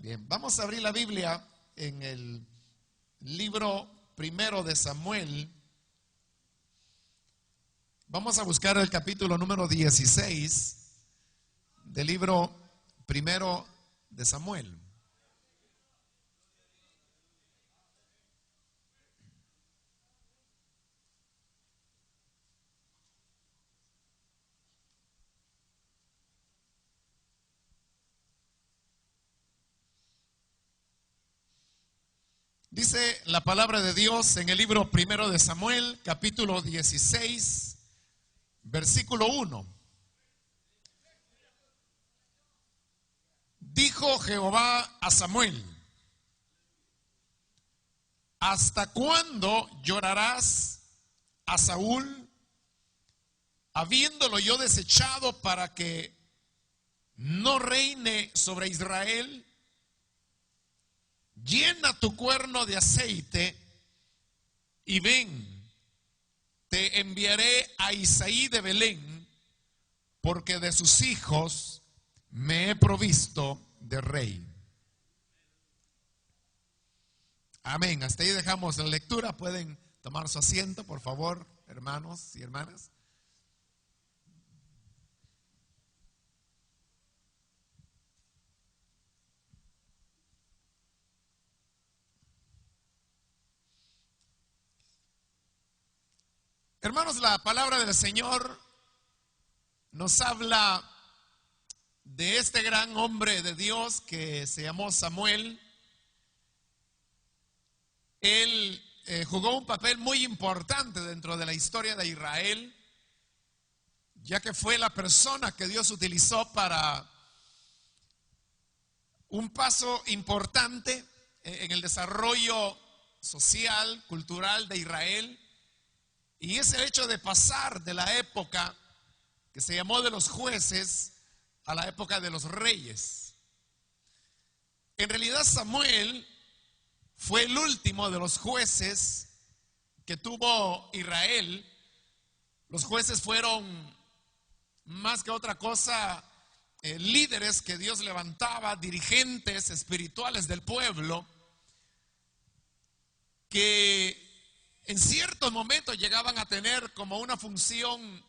Bien, vamos a abrir la Biblia en el libro primero de Samuel. Vamos a buscar el capítulo número 16 del libro primero de Samuel. Dice la palabra de Dios en el libro primero de Samuel, capítulo 16, versículo 1. Dijo Jehová a Samuel: ¿hasta cuándo llorarás a Saúl, habiéndolo yo desechado para que no reine sobre Israel? Llena tu cuerno de aceite y ven, te enviaré a Isaí de Belén, porque de sus hijos me he provisto de rey. Amén. Hasta ahí dejamos la lectura. Pueden tomar su asiento, por favor, hermanos y hermanas. Hermanos, la palabra del Señor nos habla de este gran hombre de Dios que se llamó Samuel. Él jugó un papel muy importante dentro de la historia de Israel, ya que fue la persona que Dios utilizó para un paso importante en el desarrollo social, cultural de Israel. Y es el hecho de pasar de la época que se llamó de los jueces a la época de los reyes. En realidad Samuel fue el último de los jueces que tuvo Israel. Los jueces fueron más que otra cosa líderes que Dios levantaba, dirigentes espirituales del pueblo, que en ciertos momentos llegaban a tener como una función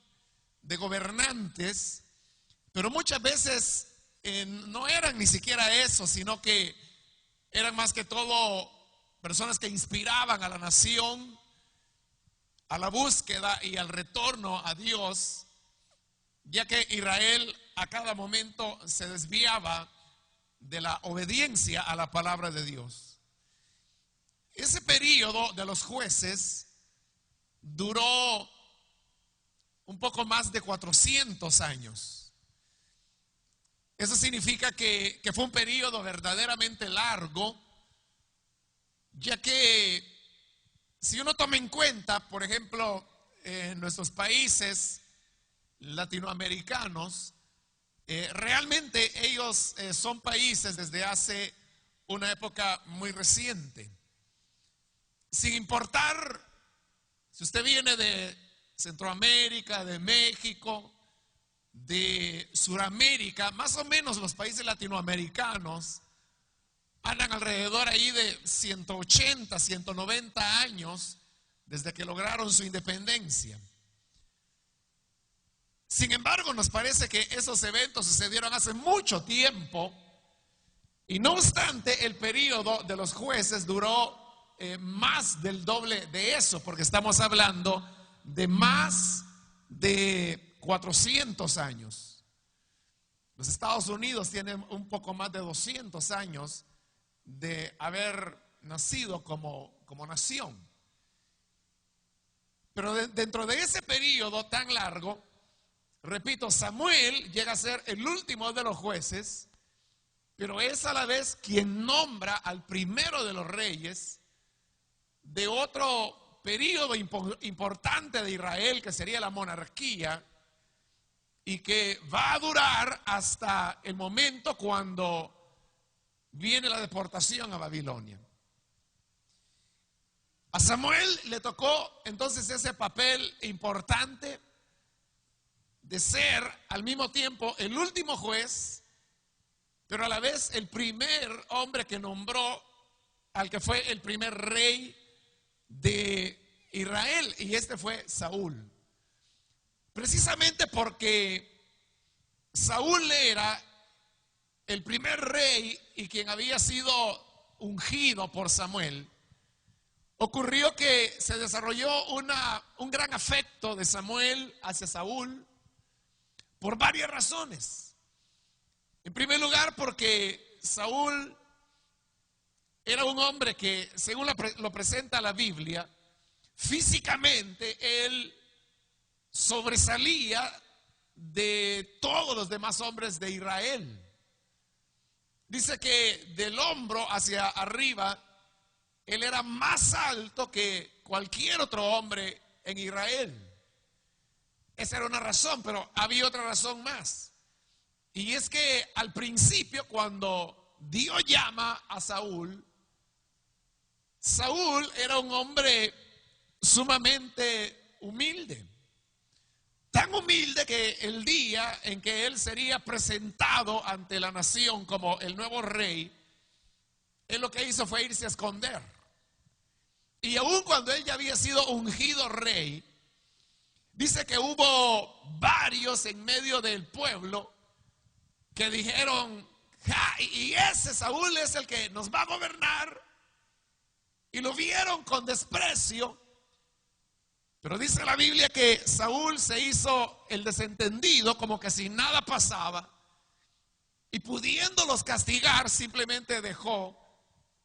de gobernantes, pero muchas veces no eran ni siquiera eso, sino que eran más que todo personas que inspiraban a la nación a la búsqueda y al retorno a Dios, ya que Israel a cada momento se desviaba de la obediencia a la palabra de Dios. Ese periodo de los jueces duró un poco más de 400 años. Eso significa que fue un periodo verdaderamente largo, ya que si uno toma en cuenta, por ejemplo, en nuestros países latinoamericanos, realmente ellos son países desde hace una época muy reciente. Sin importar si usted viene de Centroamérica, de México, de Suramérica, más o menos los países latinoamericanos andan alrededor ahí de 180, 190 años desde que lograron su independencia. Sin embargo, nos parece que esos eventos sucedieron hace mucho tiempo y no obstante el periodo de los jueces duró más del doble de eso, porque estamos hablando de más de 400 años. Los Estados Unidos tienen un poco más de 200 años de haber nacido como nación. Pero dentro de ese periodo tan largo, repito, Samuel llega a ser el último de los jueces, pero es a la vez quien nombra al primero de los reyes de otro periodo importante de Israel, que sería la monarquía, y que va a durar hasta el momento cuando viene la deportación a Babilonia. A Samuel le tocó entonces ese papel importante de ser al mismo tiempo el último juez, pero a la vez el primer hombre que nombró al que fue el primer rey de Israel, y este fue Saúl. Precisamente porque Saúl era el primer rey y quien había sido ungido por Samuel, ocurrió que se desarrolló un gran afecto de Samuel hacia Saúl por varias razones. En primer lugar, porque Saúl era un hombre que, según lo presenta la Biblia, físicamente él sobresalía de todos los demás hombres de Israel. Dice que del hombro hacia arriba, él era más alto que cualquier otro hombre en Israel. Esa era una razón, pero había otra razón más. Y es que al principio, cuando Dios llama a Saúl, Saúl era un hombre sumamente humilde. Tan humilde que el día en que él sería presentado ante la nación como el nuevo rey, él lo que hizo fue irse a esconder. Y aun cuando él ya había sido ungido rey, dice que hubo varios en medio del pueblo que dijeron: y ese Saúl es el que nos va a gobernar. Y lo vieron con desprecio. Pero dice la Biblia que Saúl se hizo el desentendido, como que si nada pasaba, y pudiéndolos castigar, simplemente dejó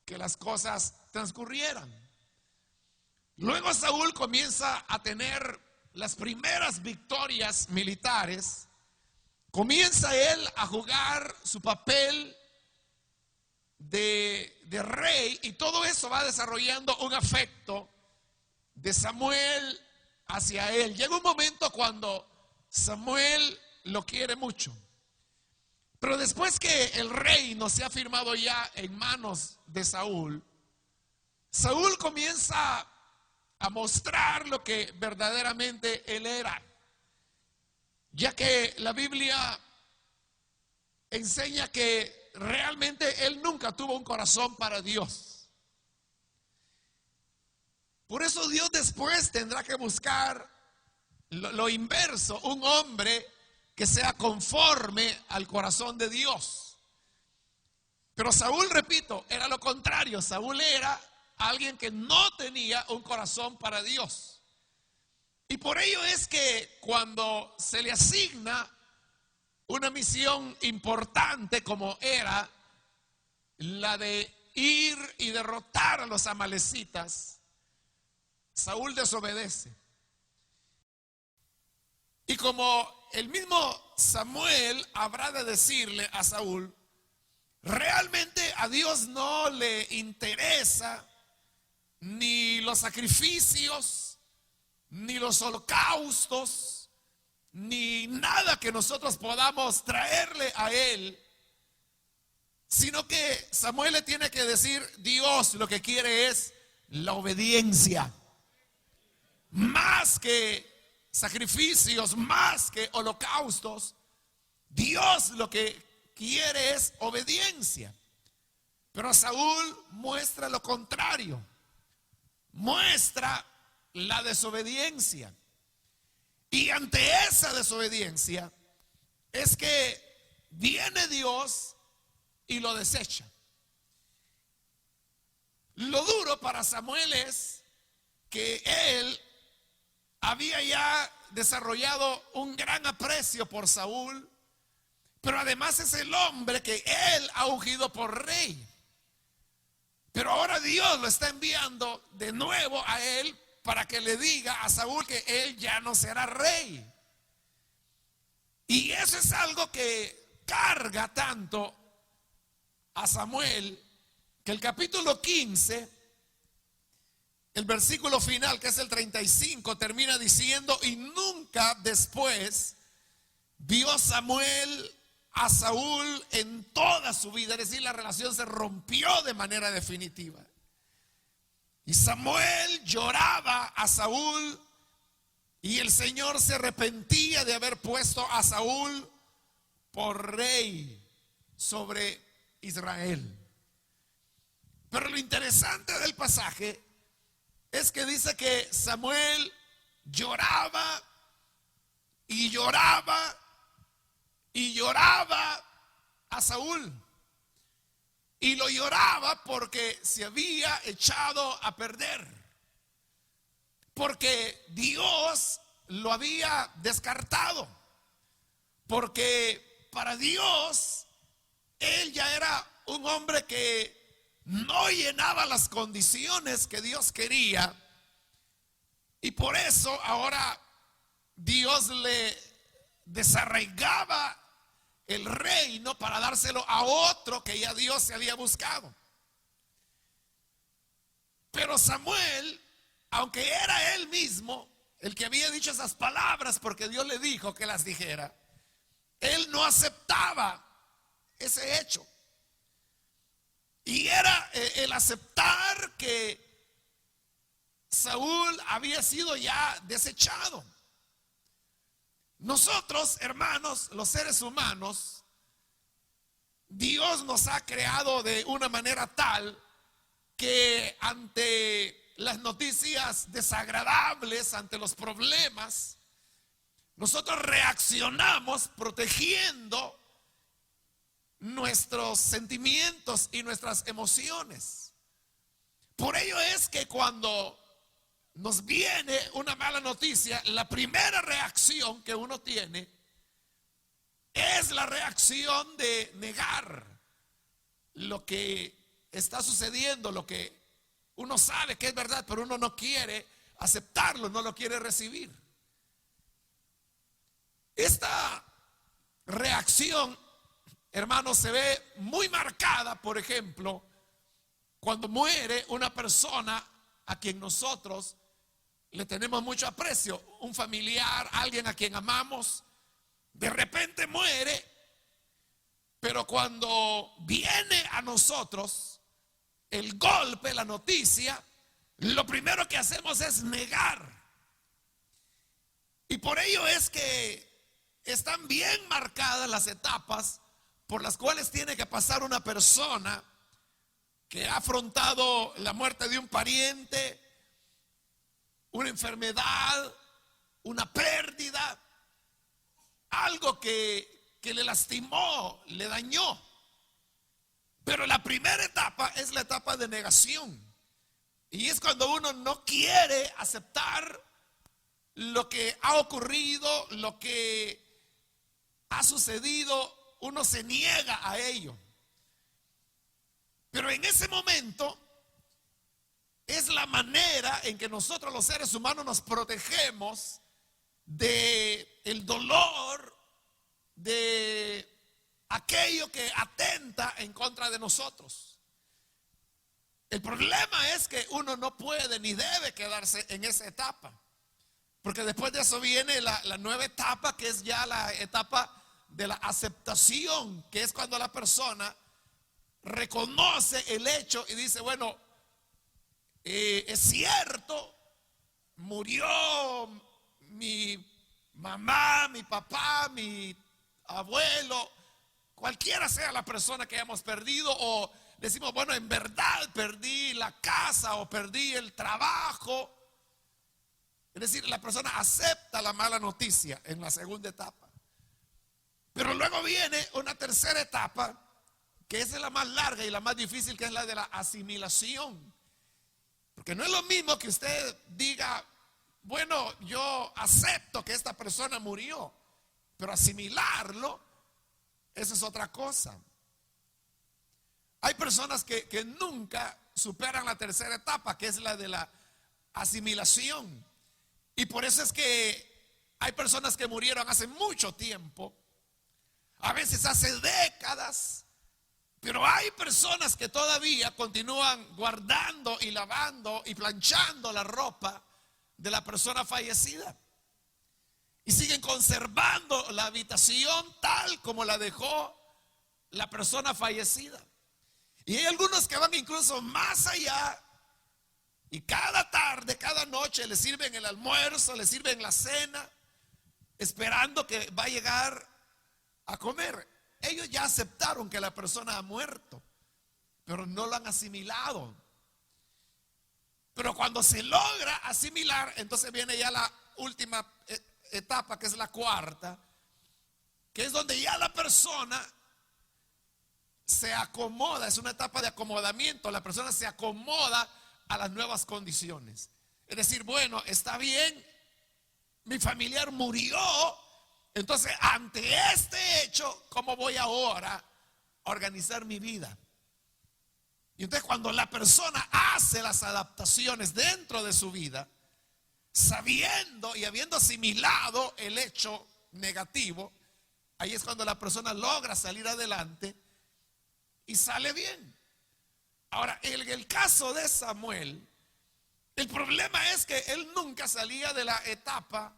que las cosas transcurrieran. Luego Saúl comienza a tener las primeras victorias militares. Comienza él a jugar su papel de rey, y todo eso va desarrollando un afecto de Samuel hacia él. Llega un momento cuando Samuel lo quiere mucho, pero después que el reino se ha firmado ya en manos de Saúl, Saúl comienza a mostrar lo que verdaderamente él era, ya que la Biblia enseña que realmente él nunca tuvo un corazón para Dios. Por eso Dios después tendrá que buscar lo inverso, un hombre que sea conforme al corazón de Dios. Pero Saúl, repito, era lo contrario. Saúl era alguien que no tenía un corazón para Dios. Y por ello es que cuando se le asigna una misión importante como era la de ir y derrotar a los amalecitas, Saúl desobedece. Y como el mismo Samuel habrá de decirle a Saúl, realmente a Dios no le interesa ni los sacrificios, ni los holocaustos, ni nada que nosotros podamos traerle a él, sino que Samuel le tiene que decir: Dios lo que quiere es la obediencia. Más que sacrificios, más que holocaustos, Dios lo que quiere es obediencia. Pero Saúl muestra lo contrario, muestra la desobediencia. Y ante esa desobediencia es que viene Dios y lo desecha. Lo duro para Samuel es que él había ya desarrollado un gran aprecio por Saúl, pero además es el hombre que él ha ungido por rey. Pero ahora Dios lo está enviando de nuevo a él para que le diga a Saúl que él ya no será rey. Y eso es algo que carga tanto a Samuel, que el capítulo 15, el versículo final, que es el 35, termina diciendo: y nunca después vio Samuel a Saúl en toda su vida. Es decir, la relación se rompió de manera definitiva. Y Samuel lloraba a Saúl, y el Señor se arrepentía de haber puesto a Saúl por rey. sobre Israel. Pero lo interesante del pasaje es que dice que Samuel lloraba y lloraba y lloraba a Saúl. Y lo lloraba porque se había echado a perder, porque Dios lo había descartado, porque para Dios él ya era un hombre que no llenaba las condiciones que Dios quería, y por eso ahora Dios le desarraigaba el reino para dárselo a otro que ya Dios se había buscado. Pero Samuel, aunque era él mismo el que había dicho esas palabras porque Dios le dijo que las dijera, él no aceptaba ese hecho. Y era el aceptar que Saúl había sido ya desechado. Nosotros, hermanos, los seres humanos, Dios nos ha creado de una manera tal que ante las noticias desagradables, ante los problemas, nosotros reaccionamos protegiendo nuestros sentimientos y nuestras emociones. Por ello es que cuando nos viene una mala noticia, la primera reacción que uno tiene es la reacción de negar lo que está sucediendo, lo que uno sabe que es verdad, pero uno no quiere aceptarlo, no lo quiere recibir. Esta reacción, hermanos, se ve muy marcada, por ejemplo, cuando muere una persona a quien nosotros le tenemos mucho aprecio, un familiar, alguien a quien amamos, de repente muere, pero cuando viene a nosotros el golpe, la noticia, lo primero que hacemos es negar. Y por ello es que están bien marcadas las etapas por las cuales tiene que pasar una persona que ha afrontado la muerte de un pariente, una enfermedad, una pérdida, algo que le lastimó, le dañó. Pero la primera etapa es la etapa de negación. Y es cuando uno no quiere aceptar lo que ha ocurrido, lo que ha sucedido, uno se niega a ello. Pero en ese momento es la manera en que nosotros los seres humanos nos protegemos de el dolor, de aquello que atenta en contra de nosotros. El problema es que uno no puede ni debe quedarse en esa etapa, porque después de eso viene la nueva etapa, que es ya la etapa de la aceptación, que es cuando la persona reconoce el hecho y dice, bueno, es cierto, murió mi mamá, mi papá, mi abuelo, cualquiera sea la persona que hayamos perdido, o decimos, bueno, en verdad perdí la casa o perdí el trabajo. Es decir, la persona acepta la mala noticia en la segunda etapa. Pero luego viene una tercera etapa, que es la más larga y la más difícil, que es la de la asimilación. Porque no es lo mismo que usted diga, bueno, yo acepto que esta persona murió, pero asimilarlo, eso es otra cosa. Hay personas que nunca superan la tercera etapa, que es la de la asimilación. Y por eso es que hay personas que murieron hace mucho tiempo, a veces hace décadas, pero hay personas que todavía continúan guardando y lavando y planchando la ropa de la persona fallecida. Y siguen conservando la habitación tal como la dejó la persona fallecida. Y hay algunos que van incluso más allá, y cada tarde, cada noche le sirven el almuerzo, le sirven la cena, esperando que va a llegar a comer. ellos ya aceptaron que la persona ha muerto, pero no lo han asimilado. Pero cuando se logra asimilar, entonces viene ya la última etapa, que es la cuarta, que es donde ya la persona se acomoda. Es una etapa de acomodamiento. La persona se acomoda a las nuevas condiciones. Es decir, bueno, está bien, mi familiar murió, entonces ante este hecho, ¿cómo voy ahora a organizar mi vida? Y entonces cuando la persona hace las adaptaciones dentro de su vida, sabiendo y habiendo asimilado el hecho negativo, ahí es cuando la persona logra salir adelante y sale bien. Ahora, en el caso de Samuel, el problema es que él nunca salía de la etapa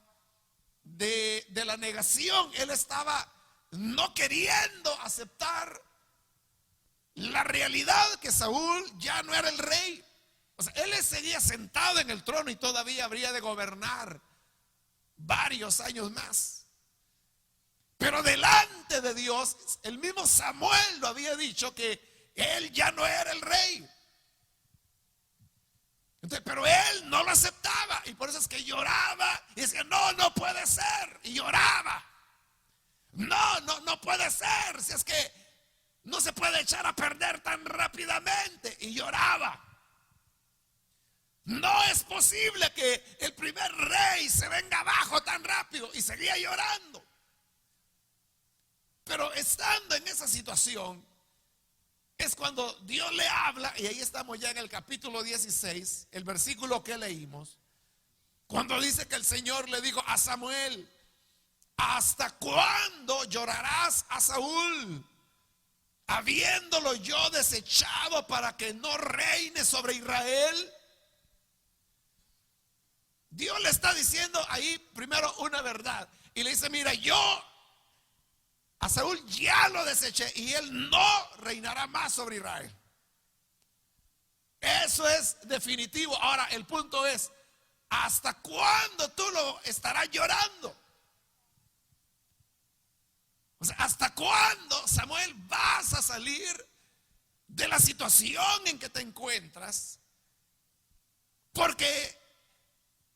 de la negación. Él estaba no queriendo aceptar la realidad que Saúl ya no era el rey. O sea, él seguía sentado en el trono y todavía habría de gobernar varios años más. Pero delante de Dios, el mismo Samuel lo había dicho, que él ya no era el rey. Entonces, pero él no lo aceptaba, y por eso es que lloraba y decía, no, no puede ser, y lloraba. No puede ser, si es que no se puede echar a perder tan rápidamente, y lloraba. No es posible que el primer rey se venga abajo tan rápido, y seguía llorando. Pero estando en esa situación, es cuando Dios le habla, y ahí estamos ya en el capítulo 16, el versículo que leímos, cuando dice que el Señor le dijo a Samuel, ¿hasta cuándo llorarás a Saúl, habiéndolo yo desechado para que no reine sobre Israel? Dios le está diciendo ahí primero una verdad, y le dice, mira, yo a Saúl ya lo deseché y él no reinará más sobre Israel. Eso es definitivo. Ahora el punto es, ¿hasta cuándo tú lo estarás llorando? O sea, ¿hasta cuándo, Samuel, vas a salir de la situación en que te encuentras? Porque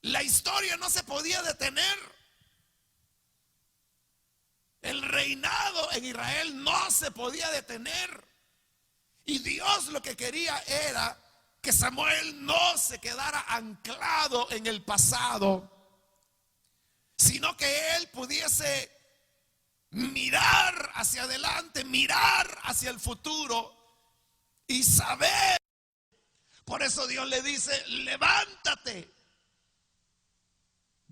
la historia no se podía detener. El reinado en Israel no se podía detener. Y Dios lo que quería era que Samuel no se quedara anclado en el pasado, sino que él pudiese mirar hacia adelante, mirar hacia el futuro y saber. Por eso Dios le dice, levántate,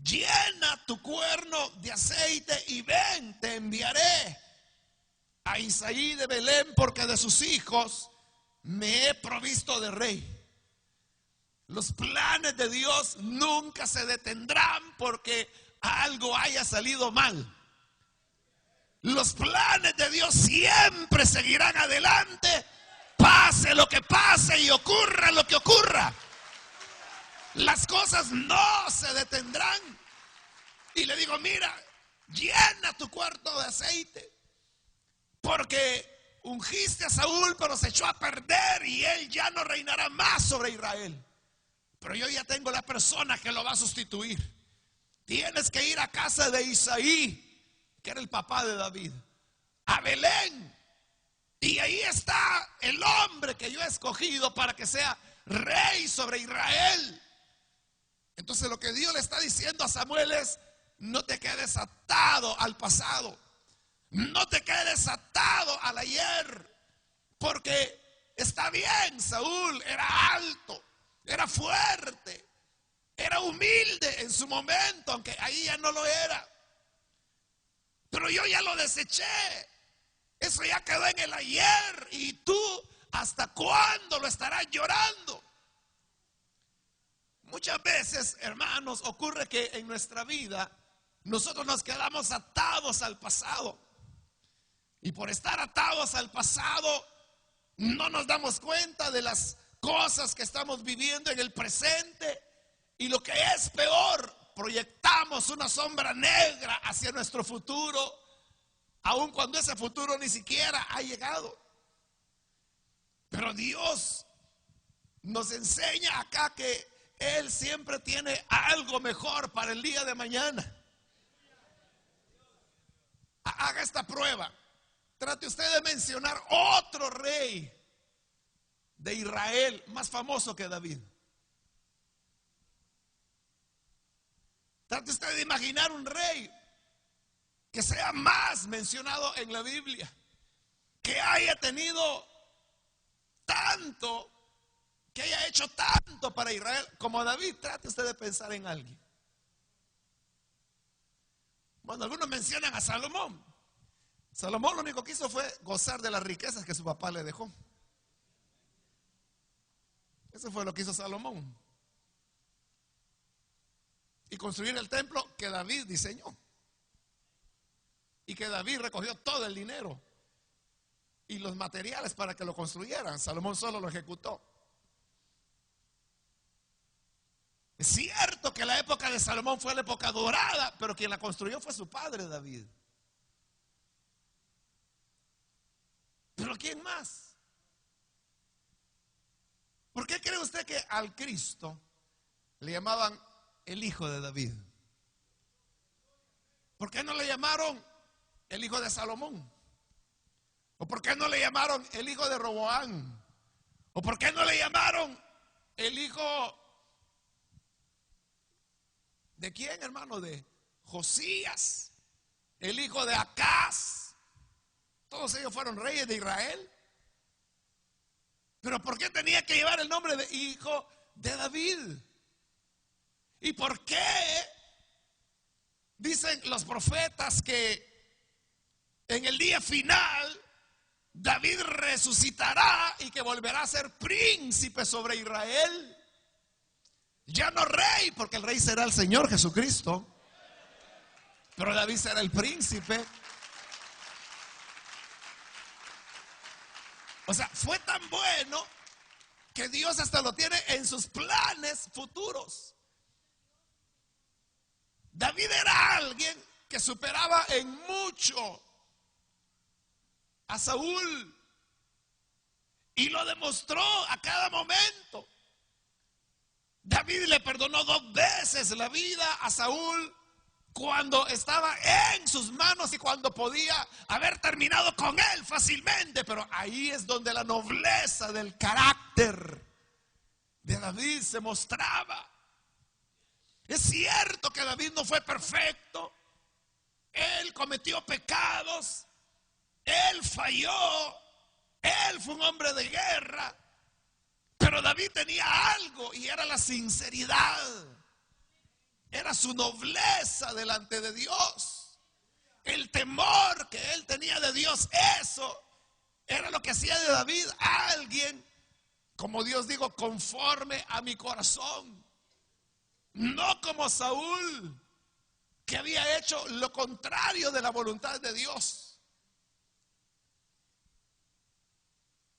llena tu cuerno de aceite y ven, te enviaré a Isaí de Belén, porque de sus hijos me he provisto de rey. Los planes de Dios nunca se detendrán porque algo haya salido mal. Los planes de Dios siempre seguirán adelante, pase lo que pase y ocurra lo que ocurra. Las cosas no se detendrán. Y le digo, mira, llena tu cuarto de aceite, porque ungiste a Saúl, pero se echó a perder y él ya no reinará más sobre Israel. Pero yo ya tengo la persona que lo va a sustituir. Tienes que ir a casa de Isaí, que era el papá de David, a Belén. Y ahí está el hombre que yo he escogido para que sea rey sobre Israel. Entonces lo que Dios le está diciendo a Samuel es, no te quedes atado al pasado, no te quedes atado al ayer, porque está bien, Saúl era alto, era fuerte, era humilde en su momento, aunque ahí ya no lo era. Pero yo ya lo deseché, eso ya quedó en el ayer, y tú, ¿hasta cuándo lo estarás llorando? Muchas veces, hermanos, ocurre que en nuestra vida nosotros nos quedamos atados al pasado. Y por estar atados al pasado, no nos damos cuenta de las cosas que estamos viviendo en el presente. Y lo que es peor, proyectamos una sombra negra hacia nuestro futuro, aun cuando ese futuro ni siquiera ha llegado. Pero Dios nos enseña acá que Él siempre tiene algo mejor para el día de mañana. Haga esta prueba. Trate usted de mencionar otro rey de Israel más famoso que David. Trate usted de imaginar un rey que sea más mencionado en la Biblia, que haya tenido tanto, que haya hecho tanto para Israel como David. Trate usted de pensar en alguien. Bueno, algunos mencionan a Salomón. Salomón lo único que hizo fue gozar de las riquezas que su papá le dejó. Eso fue lo que hizo Salomón. Y construir el templo que David diseñó. Y que David recogió todo el dinero y los materiales para que lo construyeran. Salomón solo lo ejecutó. Es cierto que la época de Salomón fue la época dorada, pero quien la construyó fue su padre David. ¿Pero quién más? ¿Por qué cree usted que al Cristo le llamaban el hijo de David? ¿Por qué no le llamaron el hijo de Salomón? ¿O por qué no le llamaron el hijo de Roboán? ¿O por qué no le llamaron el hijo de quién, hermano? De Josías, el hijo de Acaz. Todos ellos fueron reyes de Israel. Pero ¿por qué tenía que llevar el nombre de hijo de David? ¿Y por qué dicen los profetas que en el día final David resucitará y que volverá a ser príncipe sobre Israel? Ya no rey, porque el rey será el Señor Jesucristo, pero David será el príncipe. O sea, fue tan bueno que Dios hasta lo tiene en sus planes futuros. David era alguien que superaba en mucho a Saúl y lo demostró a cada momento. David le perdonó 2 veces la vida a Saúl cuando estaba en sus manos y cuando podía haber terminado con él fácilmente. Pero ahí es donde la nobleza del carácter de David se mostraba. Es cierto que David no fue perfecto. Él cometió pecados. Él falló. Él fue un hombre de guerra. Pero David tenía algo y era la sinceridad. Era su nobleza delante de Dios. El temor que él tenía de Dios, eso era lo que hacía de David alguien, como Dios dijo, conforme a mi corazón. No como Saúl, que había hecho lo contrario de la voluntad de Dios.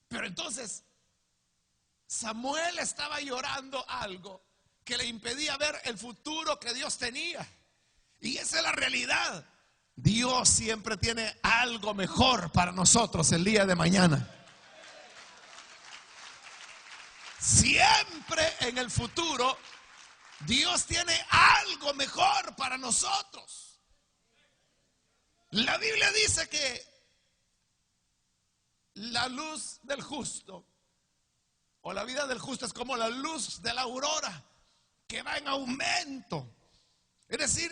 Pero entonces Samuel estaba llorando algo que le impedía ver el futuro que Dios tenía. Y esa es la realidad. Dios siempre tiene algo mejor para nosotros el día de mañana. Siempre en el futuro Dios tiene algo mejor para nosotros. La Biblia dice que la luz del justo o la vida del justo es como la luz de la aurora que va en aumento. Es decir,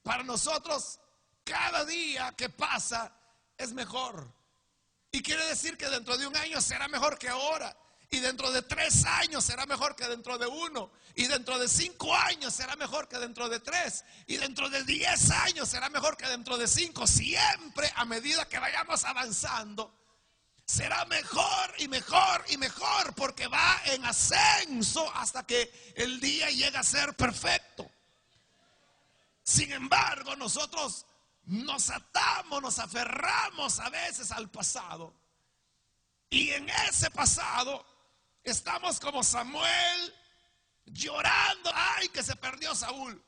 para nosotros cada día que pasa es mejor. Y quiere decir que dentro de 1 año será mejor que ahora. Y dentro de 3 años será mejor que dentro de 1. Y dentro de 5 años será mejor que dentro de 3. Y dentro de 10 años será mejor que dentro de 5. Siempre a medida que vayamos avanzando será mejor y mejor y mejor, porque va en ascenso hasta que el día llegue a ser perfecto. Sin embargo, nosotros nos atamos, nos aferramos a veces al pasado. Y en ese pasado estamos como Samuel llorando. Ay, que se perdió Saúl.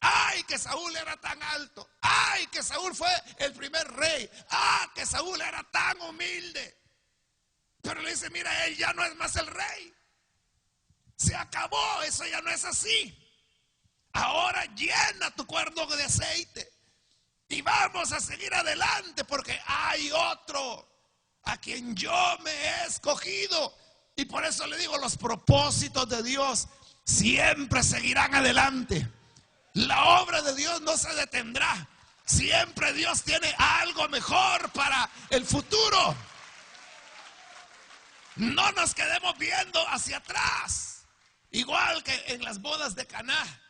Ay, que Saúl era tan alto. Ay, que Saúl fue el primer rey. Ah, que Saúl era tan humilde. Pero le dice, mira, él ya no es más el rey. Se acabó, eso ya no es así. Ahora llena tu cuerno de aceite y vamos a seguir adelante, porque hay otro a quien yo me he escogido. Y por eso le digo, los propósitos de Dios siempre seguirán adelante. La obra de Dios no se detendrá. Siempre Dios tiene algo mejor para el futuro. No nos quedemos viendo hacia atrás. Igual que en las bodas de Caná,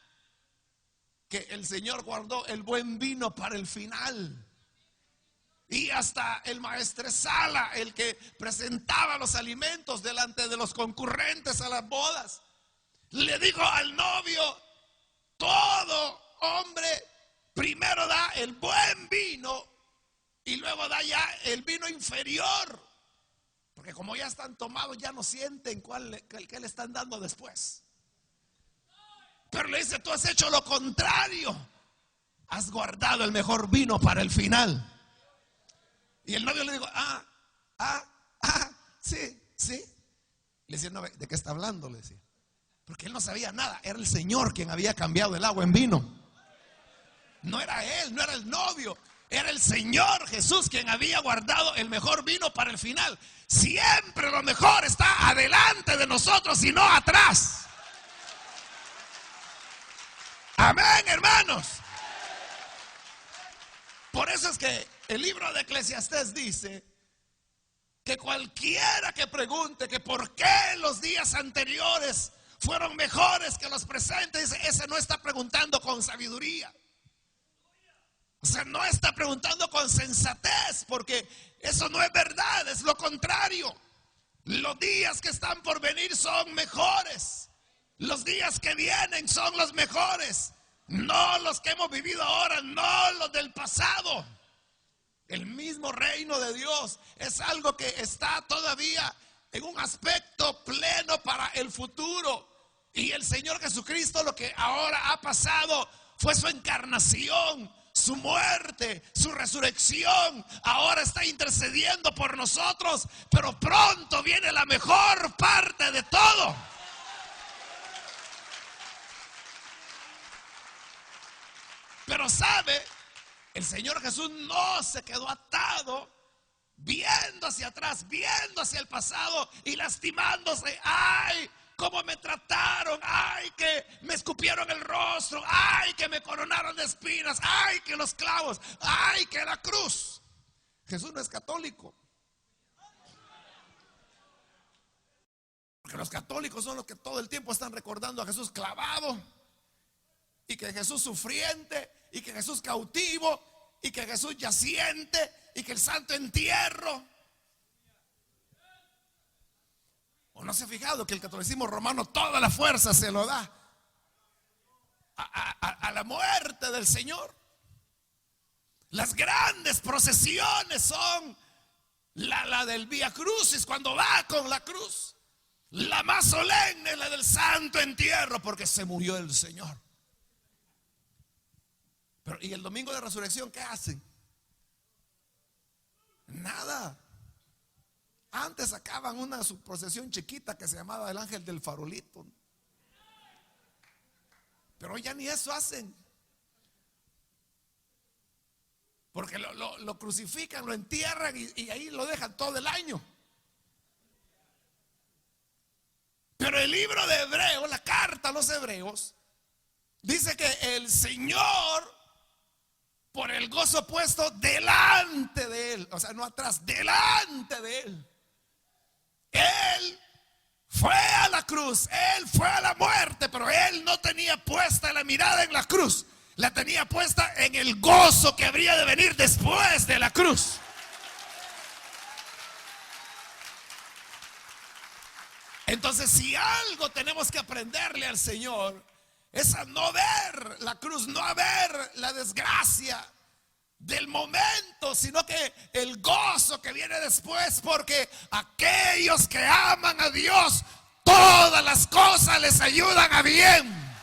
que el Señor guardó el buen vino para el final. Y hasta el maestresala, el que presentaba los alimentos delante de los concurrentes a las bodas, le dijo al novio: todo hombre primero da el buen vino y luego da ya el vino inferior, porque como ya están tomados ya no sienten qué le están dando después. Pero le dice: tú has hecho lo contrario, has guardado el mejor vino para el final. Y el novio le dijo: sí. Le decía: no, ¿de qué está hablando? Le decía. Porque él no sabía nada. Era el Señor quien había cambiado el agua en vino. No era él, no era el novio. Era el Señor Jesús quien había guardado el mejor vino para el final. Siempre lo mejor está adelante de nosotros y no atrás. Amén, hermanos. Por eso es que el libro de Eclesiastés dice que cualquiera que pregunte que por qué los días anteriores fueron mejores que los presentes, dice, ese no está preguntando con sabiduría. O sea, no está preguntando con sensatez, porque eso no es verdad, es lo contrario. Los días que están por venir son mejores. Los días que vienen son los mejores. No los que hemos vivido ahora, no los del pasado. El mismo reino de Dios es algo que está todavía en un aspecto pleno para el futuro. Y el Señor Jesucristo, lo que ahora ha pasado fue su encarnación, su muerte, su resurrección. Ahora está intercediendo por nosotros, pero pronto viene la mejor parte de todo. Pero sabe, el Señor Jesús no se quedó atado viendo hacia atrás, viendo hacia el pasado y lastimándose. Ay, cómo me trataron, ay, que me escupieron el rostro, ay, que me coronaron de espinas, ay, que los clavos, ay, que la cruz. Jesús no es católico. Porque los católicos son los que todo el tiempo están recordando a Jesús clavado, y que Jesús sufriente, y que Jesús cautivo, y que Jesús yaciente, y que el santo entierro. ¿O no se ha fijado que el catolicismo romano toda la fuerza se lo da a la muerte del Señor? Las grandes procesiones son la del Vía Crucis, cuando va con la cruz. La más solemne, la del santo entierro, porque se murió el Señor. Pero, ¿y el domingo de resurrección qué hacen? Nada. Antes sacaban una procesión chiquita que se llamaba el ángel del farolito. Pero hoy ya ni eso hacen. Porque lo crucifican, lo entierran y ahí lo dejan todo el año. Pero el libro de Hebreos, la carta a los Hebreos, dice que el Señor, por el gozo puesto delante de él, o sea, no atrás, delante de él, él fue a la cruz, él fue a la muerte, pero él no tenía puesta la mirada en la cruz, la tenía puesta en el gozo que habría de venir después de la cruz. Entonces, si algo tenemos que aprenderle al Señor, es a no ver la cruz, no a ver la desgracia del momento, sino que el gozo que viene después, porque aquellos que aman a Dios, todas las cosas les ayudan a bien.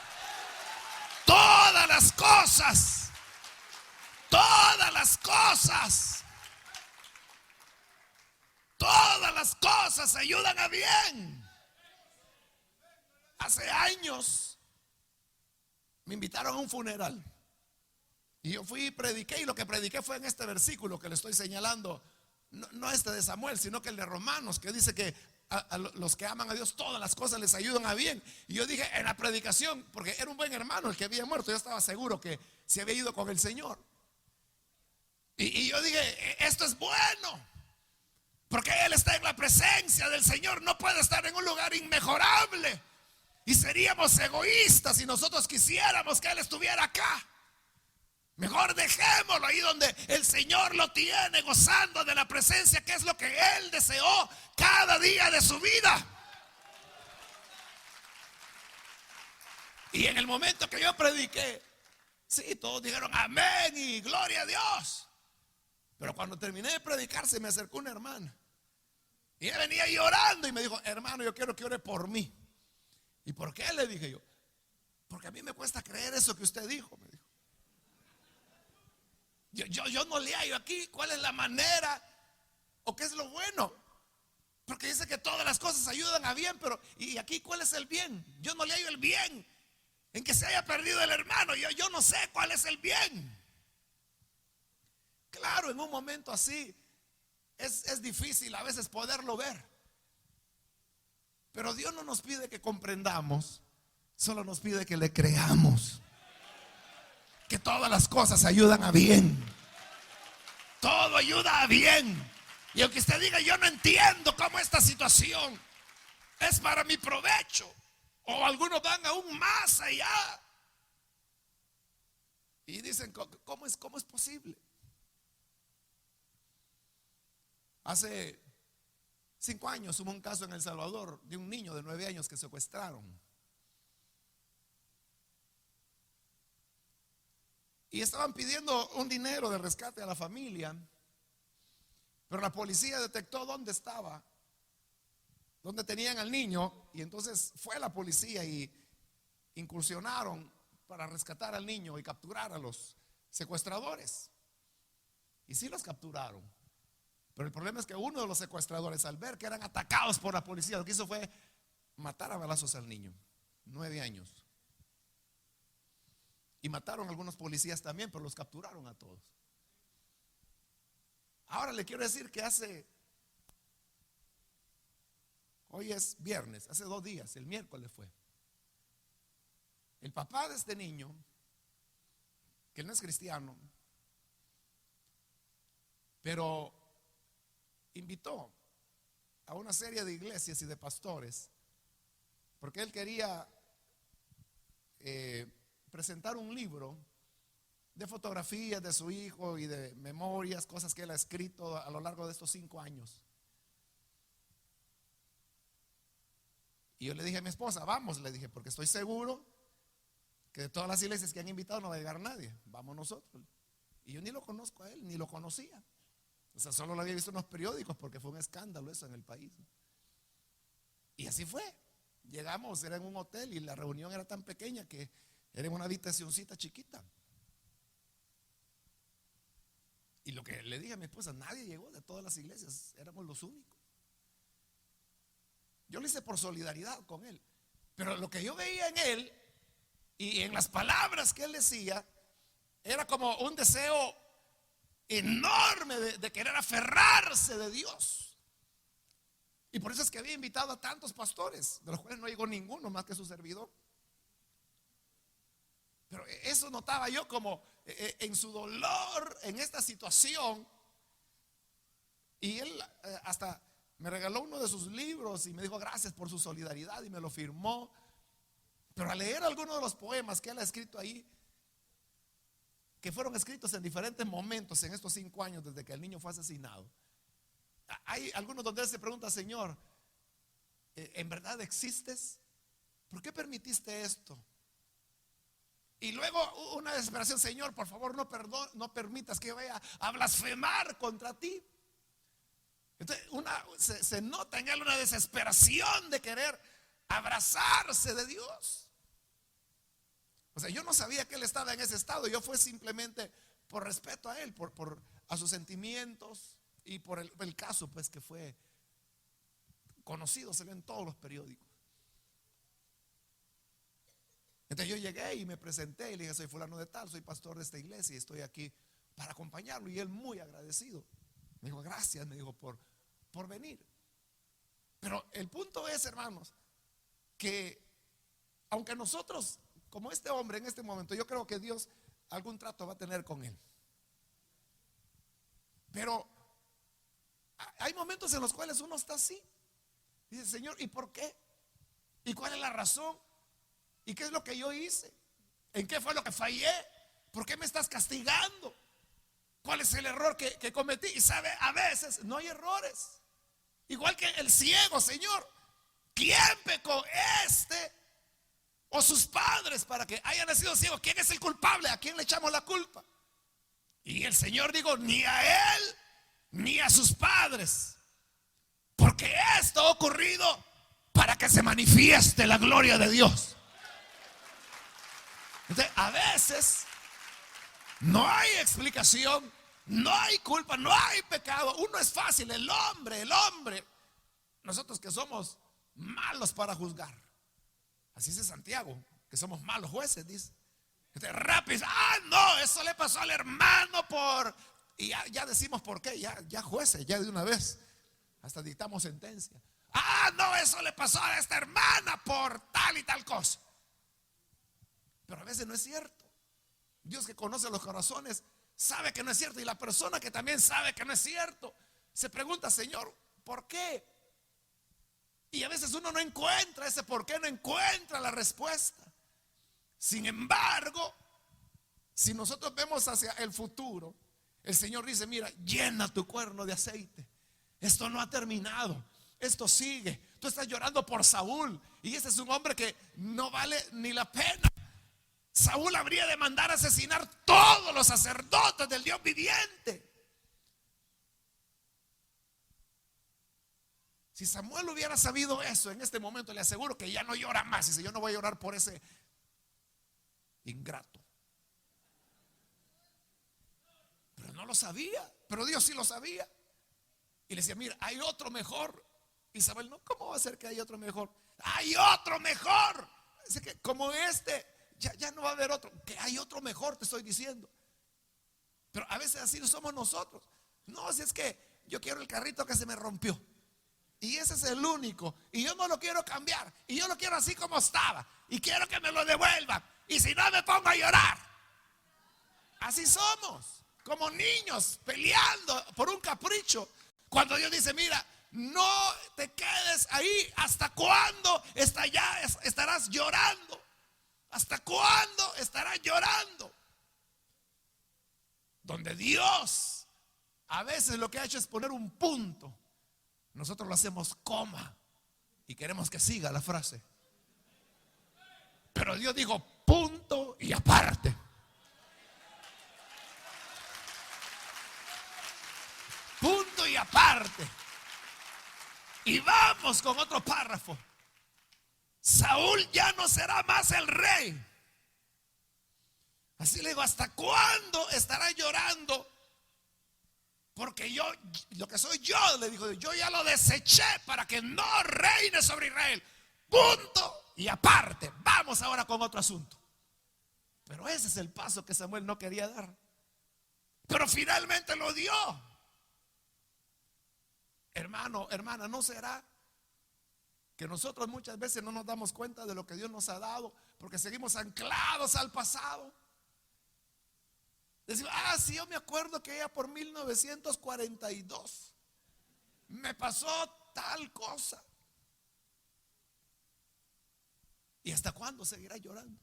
todas las cosas, todas las cosas, todas las cosas ayudan a bien. Hace años me invitaron a un funeral y yo fui y prediqué, y lo que prediqué fue en este versículo que le estoy señalando, no este de Samuel, sino que el de Romanos, que dice que a los que aman a Dios todas las cosas les ayudan a bien. Y yo dije en la predicación, porque era un buen hermano el que había muerto, yo estaba seguro que se había ido con el Señor, y yo dije, esto es bueno, porque Él está en la presencia del Señor, no puede estar en un lugar inmejorable, y seríamos egoístas si nosotros quisiéramos que Él estuviera acá. Mejor dejémoslo ahí donde el Señor lo tiene, gozando de la presencia, que es lo que Él deseó cada día de su vida. Y en el momento que yo prediqué, sí, todos dijeron amén y gloria a Dios. Pero cuando terminé de predicar, se me acercó una hermana y ella venía llorando y me dijo, hermano, yo quiero que ore por mí. ¿Y por qué? Le dije yo. Porque a mí me cuesta creer eso que usted dijo, me dijo. Yo no le hallo aquí cuál es la manera o qué es lo bueno, porque dice que todas las cosas ayudan a bien, pero ¿y aquí cuál es el bien? Yo no le hallo el bien en que se haya perdido el hermano. Yo no sé cuál es el bien. Claro, en un momento así es difícil a veces poderlo ver, pero Dios no nos pide que comprendamos, solo nos pide que le creamos. Que todas las cosas ayudan a bien. Todo ayuda a bien. Y aunque usted diga, yo no entiendo cómo esta situación es para mi provecho, o algunos van aún más allá y dicen, ¿cómo es posible? Hace 5 años hubo un caso en El Salvador de un niño de 9 años que secuestraron. Y estaban pidiendo un dinero de rescate a la familia, pero la policía detectó dónde estaba, dónde tenían al niño, y entonces fue la policía y incursionaron para rescatar al niño y capturar a los secuestradores. Y sí los capturaron, pero el problema es que uno de los secuestradores, al ver que eran atacados por la policía, lo que hizo fue matar a balazos al niño, 9 años. Y mataron a algunos policías también, pero los capturaron a todos. Ahora le quiero decir que hoy es viernes, hace 2 días, el miércoles fue. El papá de este niño, que no es cristiano, pero invitó a una serie de iglesias y de pastores, porque él quería presentar un libro de fotografías de su hijo y de memorias, cosas que él ha escrito a lo largo de estos 5 años. Y yo le dije a mi esposa, vamos, le dije, porque estoy seguro que de todas las iglesias que han invitado no va a llegar nadie, vamos nosotros. Y yo ni lo conozco a él, ni lo conocía. O sea, solo lo había visto en los periódicos porque fue un escándalo eso en el país. Y así fue. Llegamos, era en un hotel y la reunión era tan pequeña que era en una habitacioncita chiquita. Y lo que le dije a mi esposa, nadie llegó de todas las iglesias, éramos los únicos. Yo lo hice por solidaridad con él, pero lo que yo veía en él y en las palabras que él decía era como un deseo enorme de querer aferrarse de Dios. Y por eso es que había invitado a tantos pastores, de los cuales no llegó ninguno más que su servidor. Pero eso notaba yo como en su dolor, en esta situación. Y él hasta me regaló uno de sus libros y me dijo gracias por su solidaridad y me lo firmó. Pero al leer algunos de los poemas que él ha escrito ahí, que fueron escritos en diferentes momentos en estos 5 años desde que el niño fue asesinado, hay algunos donde él se pregunta, Señor, ¿en verdad existes? ¿Por qué permitiste esto? Y luego una desesperación, Señor, por favor no permitas que yo vaya a blasfemar contra ti. Entonces se nota en él una desesperación de querer abrazarse de Dios. O sea, yo no sabía que él estaba en ese estado. Yo fui simplemente por respeto a él, a sus sentimientos y por el caso pues que fue conocido, se ve en todos los periódicos. Entonces yo llegué y me presenté y le dije: soy fulano de tal, soy pastor de esta iglesia y estoy aquí para acompañarlo. Y él, muy agradecido, me dijo: gracias, me dijo, por venir. Pero el punto es, hermanos, que aunque nosotros, como este hombre en este momento, yo creo que Dios algún trato va a tener con él. Pero hay momentos en los cuales uno está así. Dice: Señor, ¿y por qué? ¿Y cuál es la razón? ¿Y qué es lo que yo hice? ¿En qué fue lo que fallé? ¿Por qué me estás castigando? ¿Cuál es el error que cometí? Y sabe, a veces no hay errores. Igual que el ciego, Señor, ¿quién pecó? ¿Este o sus padres para que haya nacido ciego? ¿Quién es el culpable? ¿A quién le echamos la culpa? Y el Señor dijo: ni a él ni a sus padres, porque esto ha ocurrido para que se manifieste la gloria de Dios. Entonces, a veces no hay explicación, no hay culpa, no hay pecado. Uno es fácil, el hombre, nosotros que somos malos para juzgar. Así dice Santiago, que somos malos jueces, dice. Entonces, rápido: no, eso le pasó al hermano y ya decimos por qué, ya jueces, ya de una vez, hasta dictamos sentencia. No, eso le pasó a esta hermana por tal y tal cosa. Pero a veces no es cierto. Dios, que conoce los corazones, sabe que no es cierto. Y la persona que también sabe que no es cierto se pregunta: Señor, ¿por qué? Y a veces uno no encuentra ese por qué, no encuentra la respuesta. Sin embargo, si nosotros vemos hacia el futuro, el Señor dice: mira, llena tu cuerno de aceite. Esto no ha terminado, esto sigue. Tú estás llorando por Saúl, y ese es un hombre que no vale ni la pena. Saúl habría de mandar a asesinar todos los sacerdotes del Dios viviente. Si Samuel hubiera sabido eso en este momento, le aseguro que ya no llora más. Dice: yo no voy a llorar por ese ingrato. Pero no lo sabía, pero Dios sí lo sabía. Y le decía: mira, hay otro mejor. Y Samuel: no, ¿cómo va a ser que hay otro mejor? Hay otro mejor. Dice que como este ya no va a haber otro, que hay otro mejor, te estoy diciendo. Pero a veces así somos nosotros. No, si es que yo quiero el carrito que se me rompió, y ese es el único, y yo no lo quiero cambiar, y yo lo quiero así como estaba, y quiero que me lo devuelvan, y si no me pongo a llorar. Así somos, como niños peleando por un capricho, cuando Dios dice: mira, no te quedes ahí. ¿Hasta cuándo estarás llorando? ¿Hasta cuándo estarás llorando? Donde Dios a veces lo que ha hecho es poner un punto, nosotros lo hacemos coma y queremos que siga la frase. Pero Dios dijo: punto y aparte. Punto y aparte. Y vamos con otro párrafo. Saúl ya no será más el rey. Así le digo: ¿hasta cuándo estará llorando? Porque yo, lo que soy yo, le dijo, yo ya lo deseché para que no reine sobre Israel. Punto y aparte. Vamos ahora con otro asunto. Pero ese es el paso que Samuel no quería dar. Pero finalmente lo dio. Hermano, hermana, ¿no será que nosotros muchas veces no nos damos cuenta de lo que Dios nos ha dado porque seguimos anclados al pasado? Decimos: sí, yo me acuerdo que ya por 1942 me pasó tal cosa. ¿Y hasta cuándo seguirás llorando?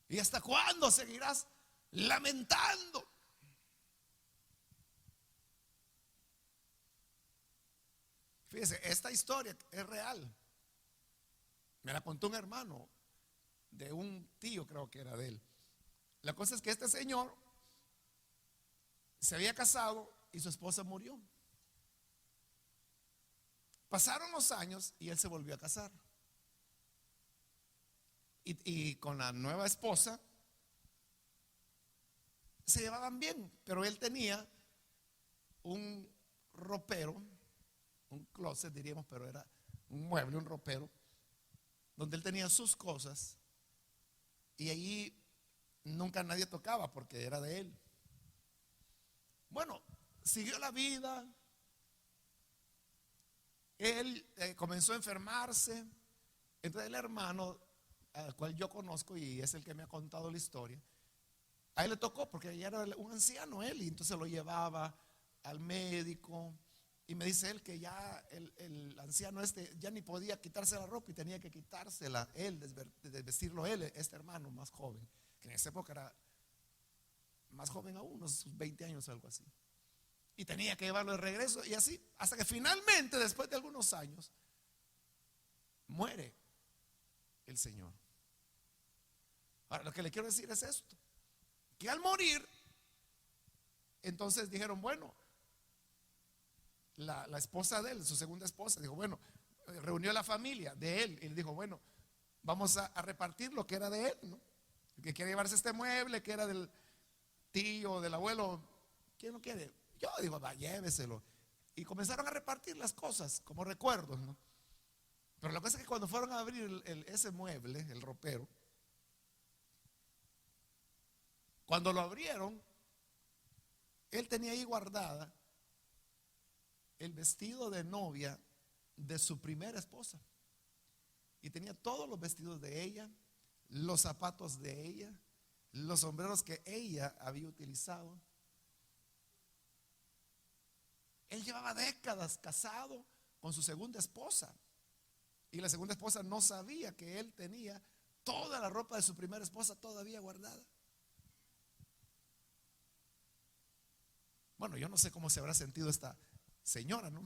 ¿Y hasta cuándo seguirás lamentando? Fíjese, esta historia es real. Me la contó un hermano de un tío, creo que era de él. La cosa es que este señor se había casado y su esposa murió. Pasaron los años y él se volvió a casar. y con la nueva esposa se llevaban bien, pero él tenía un ropero, un closet diríamos, pero era un mueble, un ropero, donde él tenía sus cosas y allí nunca nadie tocaba porque era de él. Bueno, siguió la vida. Él comenzó a enfermarse. Entonces el hermano al cual yo conozco y es el que me ha contado la historia, a él le tocó porque ya era un anciano él, y entonces lo llevaba al médico. Y me dice él que ya el anciano este ya ni podía quitarse la ropa y tenía que quitársela él, desvestirlo él, este hermano más joven, que en esa época era más joven aún, unos 20 años, algo así. Y tenía que llevarlo de regreso y así, hasta que finalmente, después de algunos años, muere el Señor. Ahora, lo que le quiero decir es esto, que al morir, entonces dijeron, bueno, la esposa de él, su segunda esposa, dijo, bueno, reunió a la familia de él y le dijo, bueno, vamos a repartir lo que era de él, ¿no? El que quiere llevarse este mueble, que era del tío, del abuelo, ¿quién lo quiere? Yo digo, va, lléveselo. Y comenzaron a repartir las cosas como recuerdos, ¿no? Pero la cosa es que cuando fueron a abrir ese mueble, el ropero, cuando lo abrieron, él tenía ahí guardada el vestido de novia de su primera esposa. Y tenía todos los vestidos de ella, los zapatos de ella, los sombreros que ella había utilizado. Él llevaba décadas casado con su segunda esposa. Y la segunda esposa no sabía que él tenía toda la ropa de su primera esposa todavía guardada. Bueno, yo no sé cómo se habrá sentido esta señora, ¿no?